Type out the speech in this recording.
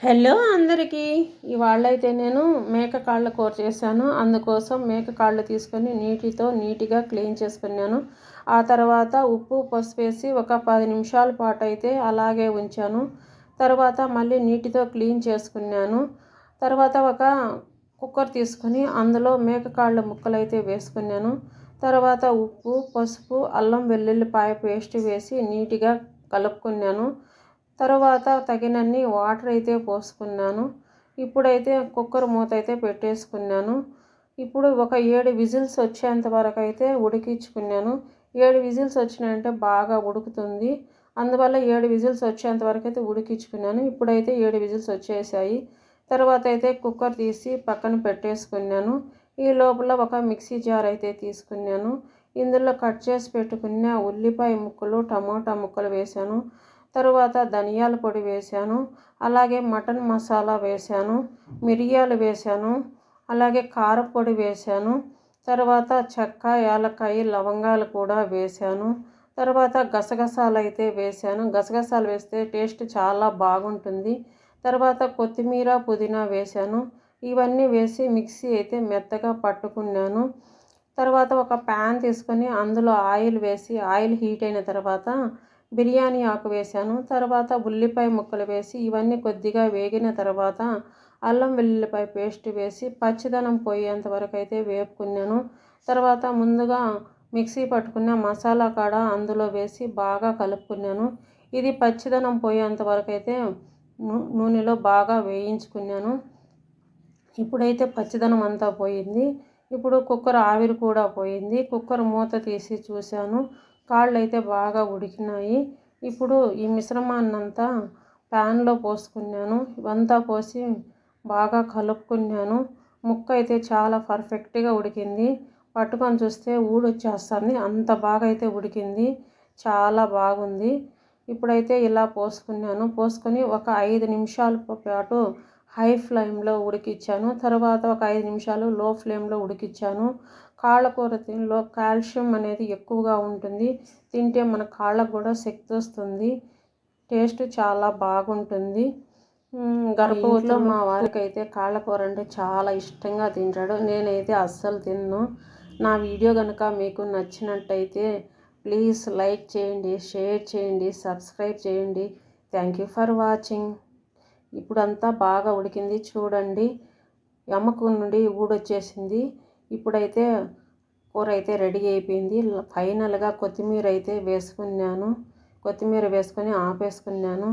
Hello అందరికీ. ఇవాళైతే నేను మేక కాళ్ళ కూర చేశాను. అందుకోసం మేక కాళ్ళు తీసుకొని నీట్గా క్లీన్ చేసుకున్నాను. ఆ తర్వాత ఉప్పు పసుపు వేసి ఒక 10 నిమిషాల పాటు అయితే అలాగే ఉంచాను. తర్వాత మళ్ళీ నీటితో క్లీన్ చేసుకున్నాను. తర్వాత ఒక కుక్కర్ తీసుకొని అందులో మేక కాళ్ళ ముక్కలు అయితే వేసుకున్నాను. తర్వాత ఉప్పు పసుపు అల్లం వెల్లుల్లిపాయ పేస్ట్ వేసి నీట్గా కలుపుకున్నాను. తర్వాత తగినన్ని వాటర్ అయితే పోసుకున్నాను. ఇప్పుడైతే కుక్కర్ మూత అయితే పెట్టేసుకున్నాను. ఇప్పుడు ఒక 7 విజిల్స్ వచ్చేంత వరకు అయితే ఉడికించుకున్నాను. 7 విజిల్స్ వచ్చినాయంటే బాగా ఉడుకుతుంది. అందువల్ల 7 విజిల్స్ వచ్చేంత వరకు అయితే ఉడికించుకున్నాను. ఇప్పుడైతే 7 విజిల్స్ వచ్చేసాయి. తర్వాత అయితే కుక్కర్ తీసి పక్కన పెట్టేసుకున్నాను. ఈ లోపల ఒక మిక్సీ జార్ అయితే తీసుకున్నాను. ఇందులో కట్ చేసి పెట్టుకున్న ఉల్లిపాయ ముక్కలు టమాటా ముక్కలు వేశాను. తరువాత ధనియాల పొడి వేశాను. అలాగే మటన్ మసాలా వేశాను. మిరియాలు వేశాను. అలాగే కారపొడి వేశాను. తర్వాత చెక్క యాలక్కాయ లవంగాలు కూడా వేశాను. తర్వాత గసగసాలు అయితే వేశాను. గసగసాలు వేస్తే టేస్ట్ చాలా బాగుంటుంది. తర్వాత కొత్తిమీర పుదీనా వేశాను. ఇవన్నీ వేసి మిక్సీ అయితే మెత్తగా పట్టుకున్నాను. తర్వాత ఒక ప్యాన్ తీసుకొని అందులో ఆయిల్ వేసి ఆయిల్ హీట్ అయిన తర్వాత బిర్యానీ ఆకు వేశాను. తర్వాత ఉల్లిపాయ ముక్కలు వేసి ఇవన్నీ కొద్దిగా వేగిన తర్వాత అల్లం వెల్లుల్లిపాయ పేస్ట్ వేసి పచ్చిదనం పోయేంత వరకు అయితే వేపుకున్నాను. తర్వాత ముందుగా మిక్సీ పట్టుకున్న మసాలా కాడ అందులో వేసి బాగా కలుపుకున్నాను. ఇది పచ్చిదనం పోయేంత వరకు అయితే నూనెలో బాగా వేయించుకున్నాను. ఇప్పుడైతే పచ్చిదనం అంతా పోయింది. ఇప్పుడు కుక్కర్ ఆవిరి కూడా పోయింది. కుక్కర్ మూత తీసి చూశాను. కాళ్ళు అయితే బాగా ఉడికినాయి. ఇప్పుడు ఈ మిశ్రమాన్నంతా ప్యాన్లో పోసుకున్నాను. ఇవంతా పోసి బాగా కలుపుకున్నాను. ముక్క అయితే చాలా పర్ఫెక్ట్గా ఉడికింది. పట్టుకొని చూస్తే ఊడొచ్చేస్తుంది. అంత బాగా అయితే ఉడికింది. చాలా బాగుంది. ఇప్పుడైతే ఇలా పోసుకొని ఒక 5 నిమిషాల పాటు హై ఫ్లేమ్లో ఉడికించాను. తర్వాత ఒక 5 నిమిషాలు లో ఫ్లేమ్లో ఉడికించాను. కాళ్ళకూర తినలో కాల్షియం అనేది ఎక్కువగా ఉంటుంది. తింటే మన కాళ్ళకు కూడా శక్తి వస్తుంది. టేస్ట్ చాలా బాగుంటుంది. గర్భవతిలో మా వారికి అయితే కాళ్ళకూర అంటే చాలా ఇష్టంగా తింటాడు. నేనైతే అస్సలు తిన్ను. నా వీడియో కనుక మీకు నచ్చినట్టయితే ప్లీజ్ లైక్ చేయండి, షేర్ చేయండి, సబ్స్క్రైబ్ చేయండి. Thank you for watching. ఇప్పుడంతా బాగా ఉడికింది చూడండి. ఎమ్మకు నుండి ఊడొచ్చేసింది. ఇప్పుడైతే కూర అయితే రెడీ అయిపోయింది. ఫైనల్గా కొత్తిమీర అయితే వేసుకున్నాను. కొత్తిమీర వేసుకొని ఆపేసుకున్నాను.